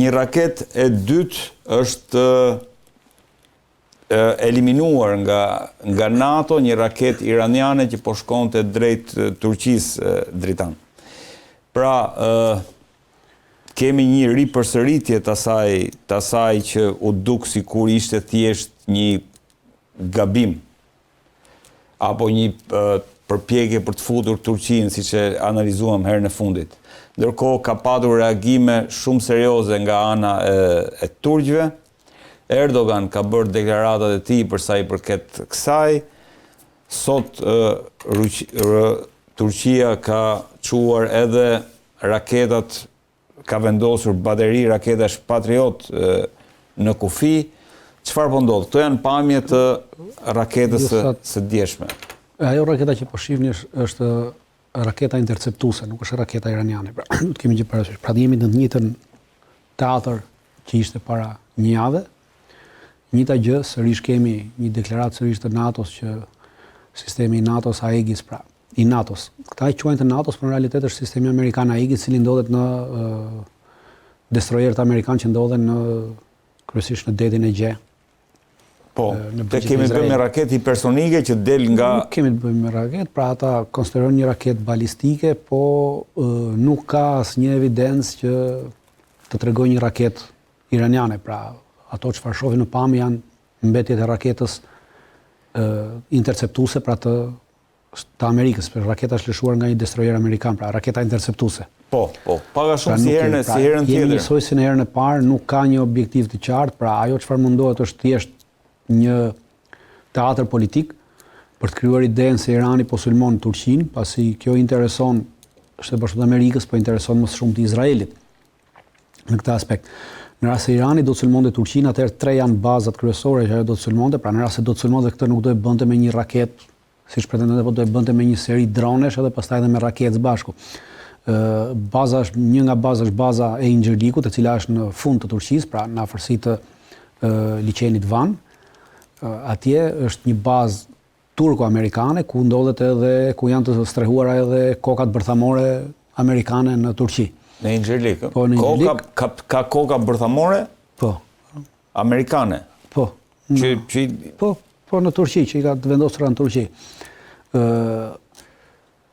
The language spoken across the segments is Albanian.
Një raket e dytë është eliminuar nga NATO, një raket iraniane që po shkonte drejt Turqisë dritan. Pra, kemi një ripërsëritje të asaj që u duk sikur ishte thjesht një gabim apo një përpjekje për të futur Turqinë, siç e analizuam herën e fundit. Ndërkohë ka patur reagime shumë serioze nga ana e turqëve. Erdogan ka bërë deklaratat e tij për sa i përket kësaj. Sot Turqia ka çuar edhe raketat, ka vendosur bateri raketash Patriot në kufi. Çfarë po ndodh? Këto janë pamje të raketës së djeshme. Ajo raketa që po shihni është raketa interceptuese, nuk është raketa iraniane. Pra, do të kemi gjë parasysh. Pra jemi në të njëjtën teatr që ishte para një jave. Njëta gjë, sërish kemi një deklaratë sërish të NATO-s që sistemi i NATO-s Aegis, pra i NATO-s. Këta i quajnë të NATO-s, por në realitet është sistemi amerikan Aegis, cili ndodhet në destroyerët amerikan që ndodhen kryesisht në detin e Gje. Po, te kemi të bëjmë me raket hipersonike që del nga... Nuk kemi të bëjmë me raket, pra ata konsiderojnë një raket balistike, po nuk ka asnjë evidencë që të tregojë një raket iraniane, pra ato çfarë shohin në pamje janë mbetjet e raketës interceptuese, pra të Amerikës, për raketa është lëshuar nga një destroyer amerikan, pra raketa interceptuese. Po, paga shumë si herën tjetër. Jemi njësoj si në herën e parë, nuk ka një objektiv të qartë, pra ajo çfarë mundohet është thjesht një teatr politik për të krijuar idenë se Irani po sulmon Turqinë, pasi kjo intereson Shtetet Bashkuara të Amerikës, po intereson më shumë të Izraelit në këtë aspekt. Në rast se Irani do të sulmonte Turqinë, atëherë tre janë bazat kryesore që ajo do të sulmonte, pra në rast se do të sulmonte këtë nuk do e bënte me një raketë, siç pretendonte, po do e bënte me një seri dronesh edhe pastaj edhe me raketë së bashku. Një nga baza është baza e Incirlikut, e cila është në fund të Turqisë, pra në afërsi të liçenit Van. Atje është një bazë turko-amerikane ku ndodhet edhe ku janë të strehuara edhe kokat bërthamore amerikane në Turqi. Në Incirlik? Po, në Incirlik. Ka koka bërthamore? Po. Amerikane? Po. Po, në Turqi, që i ka të vendosura në Turqi.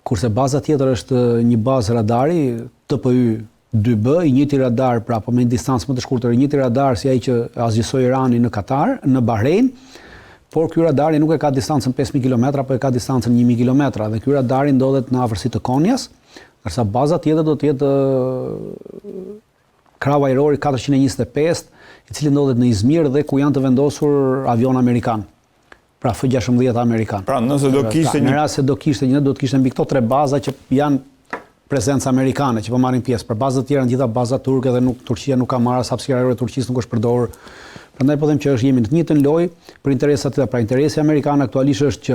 Kurse baza tjetër është një bazë radari, TPY-2B, i njëjti radar, pra po me një distancë më të shkurtër, i njëjti radar si ai që asgjësoi Irani në Katar, në Bahrein, por ky radari nuk e ka distancën 5000 km, po e ka distancën 1000 km, dhe ky radari ndodhet në afërsi të Konjas, ndërsa baza tjetër do të jetë krau ajrori 425, i cili ndodhet në Izmir dhe ku janë të vendosur avion amerikan. Pra F-16 amerikan. Pra nëse do kishte në rast se do kishte mbi këto tre baza që janë prezencë amerikane që po marrin pjesë. Për bazat tjera në gjitha baza turke dhe Turqia nuk ka marrë, hapësira ajrore e Turqisë nuk është përdorur. Prandaj po them që jemi në të njëjtën lojë për interesat të tjera. Pra interesi amerikan aktualisht është që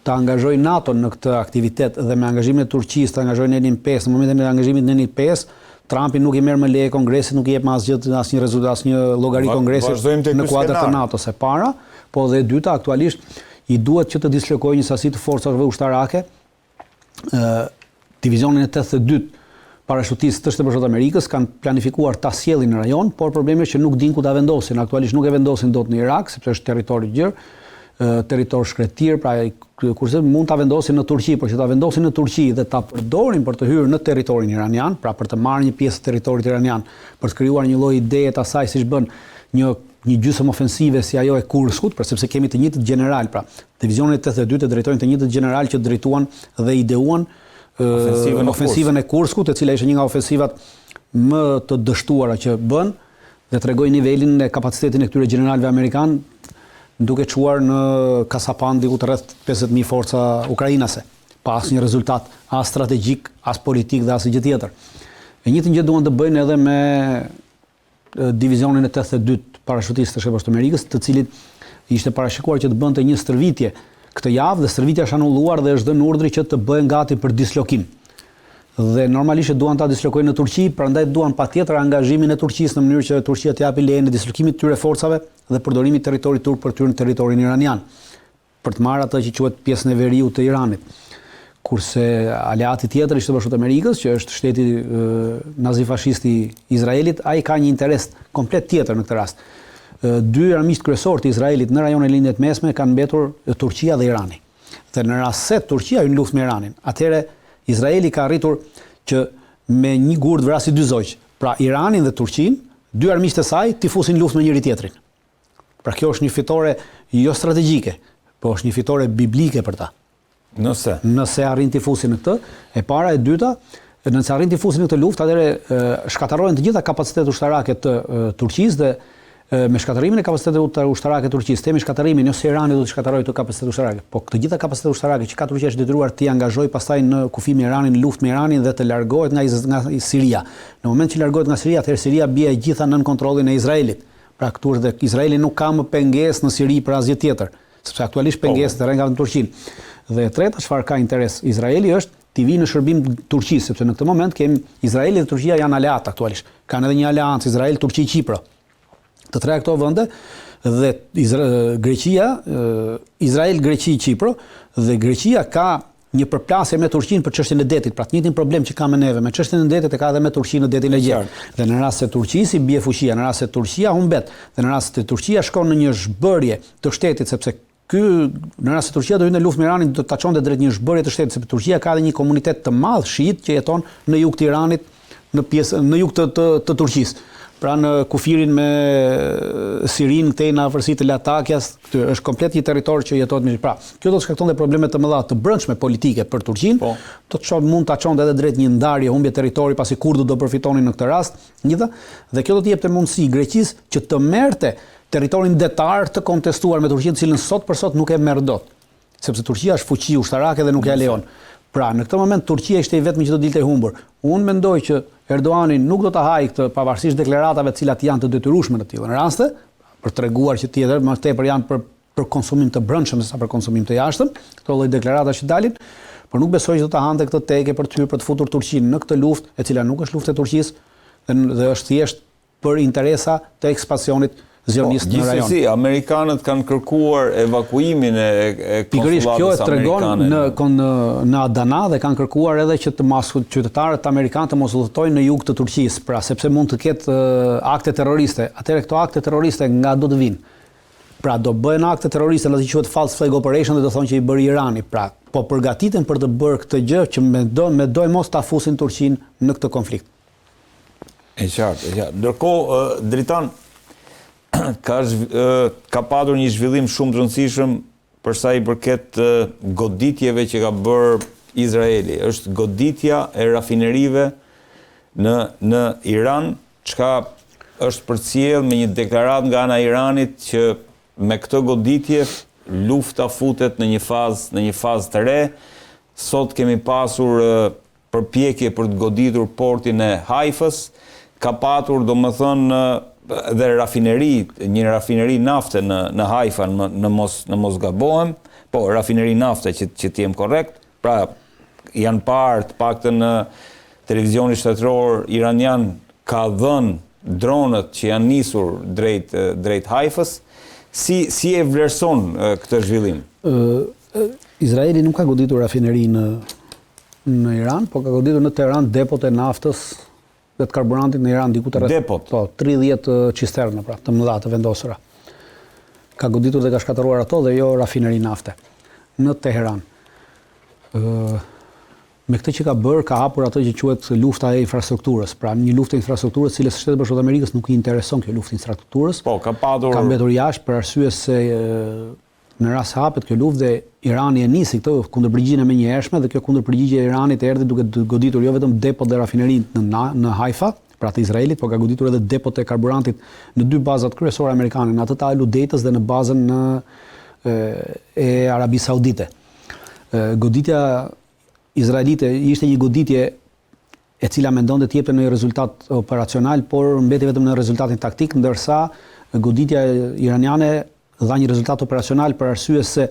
të angazhojë NATO në këtë aktivitet dhe me angazhimin e Turqisë të angazhojë Nenin 5. Në momentin e angazhimit Nenin 5, Trumpi nuk i merr më leje Kongresit, nuk i jep më asnjë rezultat, asnjë llogari Kongresit në kuadër të NATO-s e para. Po dhe e dyta, aktualisht i duhet që të dislokojë një sasi të forcave ushtarake. Divizionin e 82 parashutistë të Shtetit Bashkuar të Amerikës kanë planifikuar ta sjellin në rajon, por problemi është që nuk dinë ku ta vendosin. Aktualisht nuk e vendosin dot në Irak, sepse është territor i gjerë, territor shkretir, pra kurse mund ta vendosin në Turqi, por që ta vendosin në Turqi dhe ta përdorin për të hyrë në territorin iranian, pra për të marrë një pjesë të territorit iranian, për të krijuar një lloj ideje të asaj siç bën një gjysmë ofensive si ajo e Kurskut, për sepse kemi të njëjtët general, pra divizionin e 82 të drejtojnë të njëjtët general që drejtuan dhe ideuan ofensivën e Kurskut, e cila ishte një nga ofensivat më të dështuara që bën dhe tregoi nivelin e kapacitetin e këtyre generalëve amerikan, duke çuar në kasapan diku të rreth 50.000 forca ukrainase, pa asnjë rezultat as strategjik, as politik dhe asgjë tjetër. E njëjtën gjë duan të bëjnë edhe me divizionin e 82 parashutistë të Shtetit Bashkuar të Amerikës, të cilit ishte parashikuar që të bënte një stërvitje këtë javë, dhe stërvitja është anulluar dhe është dhënë urdhri që të bëhen gati për dislokim. Dhe normalisht duan ta dislokojnë në Turqi, prandaj duan patjetër angazhimin e Turqisë në mënyrë që Turqia të japi lejen e dislokimit të tyre forcave dhe përdorimit të territorit turk për të hyrë në territorin iranian, për të marrë atë që quhet pjesën e veriut të Iranit. kurse aleati tjetër i Shtetit Bashkuar të Amerikës, që është shteti nazifashist i Izraelit, ai ka një interes komplet tjetër në këtë rast. Dy armiqt kryesor të Izraelit në rajonin e lindjes mesme kanë mbetur Turqia dhe Irani. Dhe në rast se Turqia hyn në luftë me Iranin, atëherë Izraeli ka arritur që me një gurë të vrasë dy zogj. Pra Iranin dhe Turqinë, dy armiqtë e saj t'i fusin luftë me njëri tjetrin. Pra kjo është një fitore jo strategjike, po është një fitore biblike për ta. Nëse arrin t'i fusin në këtë, e para, e dyta, nëse arrin t'i fusin në këtë luftë, atëherë shkatërrohen të gjitha kapacitetet ushtarake të Turqisë dhe me shkatërimin e kapacitetit ushtarake të Turqisë, temi shkatërimin, jo se Irani do të shkatërrojë të kapacitet ushtarake, po të gjitha kapacitetet ushtarake që ka Turqia është detyruar të angazhojë pastaj në kufimin e Iranit, në luftë me Iranin dhe të largohet nga Siria. Në moment që largohet nga Siria, atëherë Siria bie gjitha nën kontrollin e Izraelit. Pra këtu dhe Izraeli nuk ka më pengesë në Siri për asgjë tjetër, sepse aktualisht pengesë të rënë nga Turqinë. Dhe e treta, çfarë ka interes Izraeli është t'i vinë në shërbim Turqisë, sepse në këtë moment kemi Izraeli dhe Turqia janë aleat aktualisht. Kanë edhe një aleancë Izrael, Turqi, Kipro. Të treja këto vende dhe Greqia, Izrael, Greqi, Kipro dhe Greqia ka një përplasje me Turqinë për çështjen e detit, pra të njëjtin problem që ka me neve, me çështjen e detit e ka edhe me Turqinë në detin e Egjeut. Dhe në rast se Turqisi bie fuqia, në rast se Turqia humbet, dhe në rast se Turqia shkon në një zhbërje të shtetit, sepse në rast se Turqia do hyjë në luftë me Iranin, do ta çonte drejt një zhbërje të shtetit, sepse Turqia ka edhe një komunitet të madh shiit që jeton në jug të Iranit, në jug të Turqisë. Pra në kufirin me Sirin, këtej në afërsitë të Latakjas, është komplet një territor që jetohet me. Pra, kjo do të shkaktonte probleme të mëdha të brendshme politike për Turqinë, mund ta çonte edhe drejt një ndarje, humbje territori, pasi kurdët do përfitonin në këtë rast, dhe kjo do të jepte mundësi Greqisë që të merrte territorin detar të kontestuar me Turqinë, cilën sot për sot nuk e merr dot, sepse Turqia është fuqi ushtarake dhe nuk ja lejon. Pra, në këtë moment Turqia ishte i vetmi që do dilte humbur. Unë mendoj që Erdoani nuk do ta hajë këtë pavarësisht deklaratave të cilat janë të detyrueshme në të tilla raste, për treguar që tjetër më tepër janë për konsumim të brendshëm sesa për konsumim të jashtëm, këto lloj deklarata që dalin, por nuk besoj që do ta hante këtë teke për të hyrë për të futur Turqinë në këtë luftë, e cila nuk është luftë e Turqisë dhe është thjesht për interesa të ekspansionit zionist në rajon. Gjithsesi, amerikanët kanë kërkuar evakuimin e konsullatës amerikane. Në Adana dhe kanë kërkuar edhe që qytetarët amerikanë të mos udhëtojnë në jug të Turqisë, pra sepse mund të ketë akte terroriste. Atëherë këto akte terroriste nga do të vinë? Pra do bëhen akte terroriste, në atë që quhet false flag operation dhe do thonë që i bëri Irani. Pra po përgatiten për të bërë këtë gjë që me doj mos ta fusin Turqinë në këtë konflikt. E qartë. Ndërkohë, Dritan, ka padur një zhvillim shumë të rëndësishëm për sa i përket goditjeve që ka bërë Izraeli. Është goditja e rafinerive në Iran, çka është përcjell me një deklaratë nga ana e Iranit që me këtë goditje lufta futet në një fazë të re. Sot kemi pasur përpjekje për të goditur portin e Haifës, ka patur domethënë dhe një rafineri nafte në Haifa, në mos gabohem, po rafineri nafte që t'jem korrekt, pra janë parë të paktën në televizionin shtetëror iranian ka dhënë dronët që janë nisur drejt Haifës. Si e vlerëson këtë zhvillim? Izraeli nuk ka goditur rafineri në Iran, po ka goditur në Teheran depot e naftës dhe të karburantit në Iran diku të depot. Po, 30 cisterna, pra, të mëdha të vendosura. Ka goditur dhe ka shkatëruar ato dhe jo rafineri nafte në Teheran. Me këtë që ka bërë, ka hapur ato që quhet lufta e infrastrukturës. Pra, një luftë e infrastrukturës, cilës Shtetet Bashkuara të Amerikës nuk i intereson kjo luftë e infrastrukturës. Po, ka mbetur jashtë për arsye se në rast se hapet kjo luftë dhe Irani e nisi këtë kundërpërgjigjen e menjëhershme dhe kjo kundërpërgjigje e Iranit erdhi duke goditur jo vetëm depot dhe rafinerinë në Haifa, pra të Izraelit, por ka goditur edhe depot e karburantit në dy bazat kryesore amerikane, në atë të Al Udeidës dhe në bazën e Arabisë Saudite. Goditja izraelite ishte një goditje e cila mendonte të jepte një rezultat operacional, por mbeti vetëm në rezultatin taktik, ndërsa goditja iraniane dha një rezultat operacional për arsye se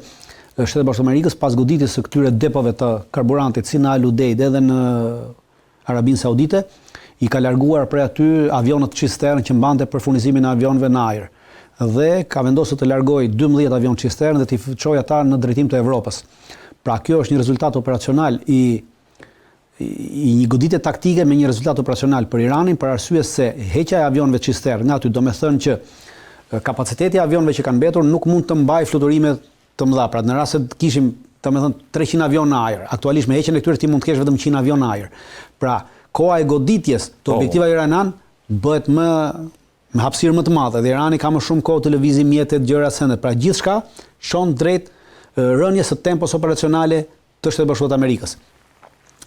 Shtetet Bashkuara të Amerikës pas goditjes së këtyre depove të karburantit si në Al Udeid edhe në Arabinë Saudite, i ka larguar prej aty avionët cistern që mbante për furnizimin e avionëve në ajër. Dhe ka vendosur të largojë 12 avion cistern dhe t'i çojë ata në drejtim të Evropës. Pra kjo është një rezultat operacional i një goditje taktike me një rezultat operacional për Iranin, për arsye se heqja e avionëve Cister nga aty do me thënë që kapaciteti i avionëve që kanë mbetur nuk mund të mbajë fluturime të mëdha. Pra në rast se kishim, domethënë 300 avion në ajër, aktualisht me heqjen e këtyre ti mund të kesh vetëm 100 avion në ajër. Pra koha e goditjes të objektivave iranan bëhet më hapësirë më të madhe dhe Irani ka më shumë kohë të lëvizë mjetet, gjëra sende. Pra gjithçka shon drejt rënjes së tempos operacionale të Shtetit Bashkuar të Amerikës.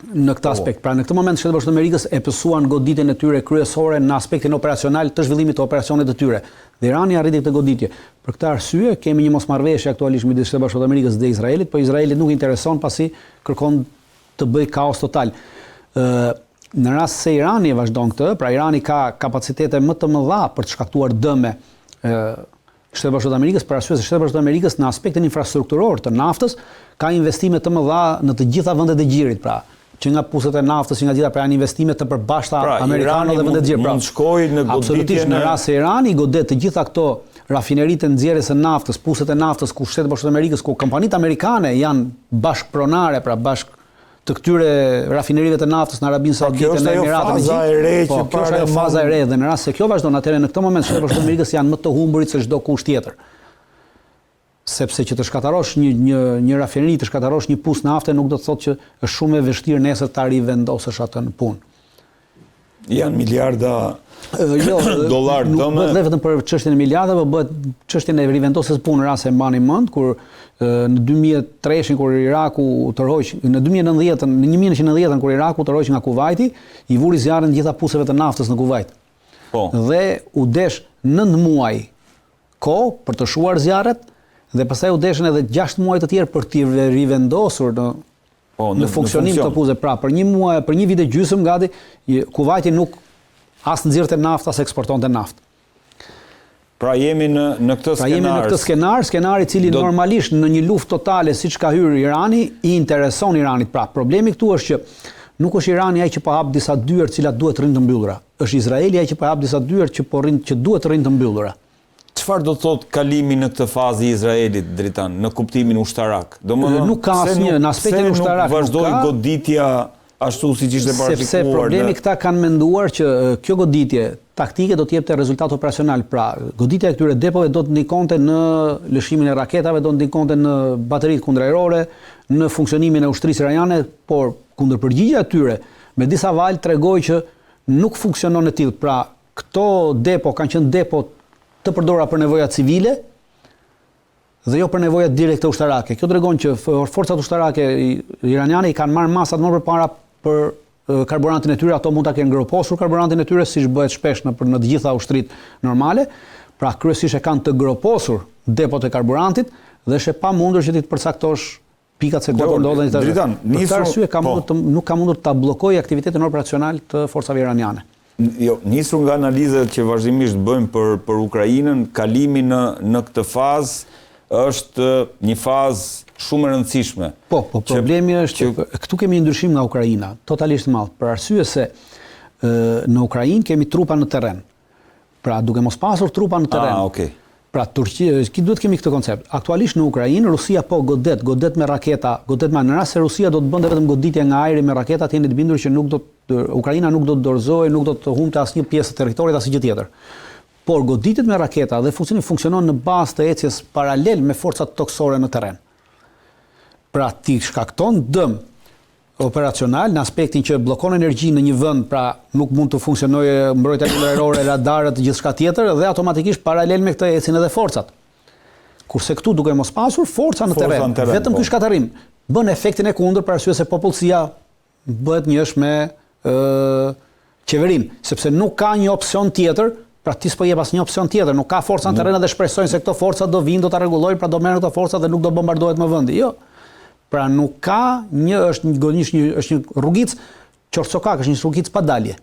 Në këtë aspekt. Pra në këtë moment Shtetet Bashkuara të Amerikës e pësuan goditjen e tyre kryesore në aspektin operacional të zhvillimit të operacionit të tyre. Dhe Irani arriti këtë goditje. Për këtë arsye kemi një mosmarrëveshje aktualisht midis Shtetit Bashkuar të Amerikës dhe Izraelit, por Izraelit nuk intereson pasi kërkon të bëjë kaos total. Në rast se Irani vazhdon këtë, pra Irani ka kapacitete më të mëdha për të shkaktuar dëme Shtetet Bashkuara të Amerikës, për arsye se Shtetet Bashkuara të Amerikës në aspektin infrastrukturor të naftës ka investime të mëdha në të gjitha vendet e gjirit, pra që nga puset e naftës, që nga gjitha janë investime të përbashkëta amerikane dhe vendet e gjirit. Mund shkojë në goditje në rast se Irani godet të gjitha këto rafineritë nxjerrjes së naftës, puset e naftës ku Shtetet Bashkuara të Amerikës, ku kompanitë amerikane janë bashkëpronare, pra bashkë të këtyre rafinerive të naftës në Arabinë Saudite, në Emiratet e Gjirit. Kjo është ajo faza e re dhe në rast se kjo vazhdon, atëherë në këtë moment Shtetet Bashkuara të Amerikës janë më të humburit se çdo kusht tjetër. Sepse që të shkatarosh një rafineri, të shkatarosh një pus nafte nuk do të thotë që është shumë e vështirë nesër ta rivendosësh atë në punë. Janë miliarda dollar dëme. Nuk bëhet vetëm për çështjen e miliardave, bëhet çështjen e rivendosjes punë në rast se mbani mend kur në 2003 kur Iraku tërhoq, në 2090-ën, në 1990-ën kur Iraku tërhoq nga Kuvaiti, i vuri zjarrin të gjitha puseve të naftës në Kuvajt. Po. Dhe u desh 9 muaj kohë për të shuar zjarret. Dhe pastaj u deshën edhe 6 muaj të tjerë për t'i rivendosur në funksionim të puze. Pra, për një vit e gjysmë gati, Kuvaiti nuk as nxirrte naftë, as eksportonte naftë. Pra jemi në këtë skenar. Pra jemi në këtë skenar i cili normalisht në një luftë totale siç ka hyrë Irani, i intereson Iranit. Pra, problemi këtu është që nuk është Irani ai që po hap disa dyer të cilat duhet të rinë të mbyllura. Është Izraeli ai që po hap disa dyer që duhet të rinë të mbyllura. Çfarë do të thotë kalimi në këtë fazë i Izraelit dritan në kuptimin ushtarak? Nuk ka asnjë në aspektin ushtarak. Nuk vazhdoi goditja ashtu siç ishte parashikuar. Sepse problemi këta kanë menduar që kjo goditje taktike do të jepte rezultat operacional. Pra, goditja e këtyre depove do të ndikonte në lëshimin e raketave, do të ndikonte në bateritë kundërajrore, në funksionimin e ushtrisë iraniane, por kundërpërgjigjja e tyre me disa valë tregoi që nuk funksionon e tillë. Pra, këto depo kanë qenë depo të përdora për nevoja civile dhe jo për nevoja direkte ushtarake. Kjo tregon që forcat ushtarake iraniane i kanë marrë masat më përpara për karburantin e tyre, ato mund ta kenë groposur karburantin e tyre siç bëhet shpesh në të gjitha ushtritë normale. Pra kryesisht e kanë të groposur depot e karburantit dhe është e pamundur që ti të përcaktosh pikat se ku ndodhen këta. Për këtë arsye nuk ka mundur ta bllokojë aktivitetin operacional të forcave iraniane. Jo, nisur nga analizat që vazhdimisht bëjmë për Ukrainën, kalimi në këtë fazë është një fazë shumë e rëndësishme. Po, problemi është që këtu kemi një ndryshim nga Ukraina, totalisht madh, për arsye se në Ukrainë kemi trupa në terren. Pra, duke mos pasur trupa në terren. Okay. Pra, Turqia, duhet kemi këtë koncept. Aktualisht në Ukrainë, Rusia po godet me raketa, në rast se Rusia do të bënte vetëm goditje nga ajri me raketa, jeni të bindur që Ukraina nuk do të dorëzojë, nuk do të humbte asnjë pjesë të territorit asnjë gjë tjetër. Por goditjet me raketa dhe funksionon në bazë të ecjes paralel me forcat toksore në terren. Pra, ti shkakton dëm operacional në aspektin që bllokon energjinë në një vend, pra nuk mund të funksionojë mbrojtja kundërajrore, radarët, gjithçka tjetër dhe automatikisht paralel me këtë ecin edhe forcat. Kurse këtu duke mos pasur forca në terren, vetëm ky shkatarim bën efektin e kundër për arsye se popullsia bëhet njësh me qeverin, sepse nuk ka një opsion tjetër, pra ti s'po jep asnjë opsion tjetër, nuk ka forca në terren dhe shpresojnë se këto forca do vinë, do ta rregullojnë, pra do merren këto forca dhe nuk do bombardohet më vendi. Jo. Pra nuk ka është një rrugic qorcokak, është një rrugic pa dalje.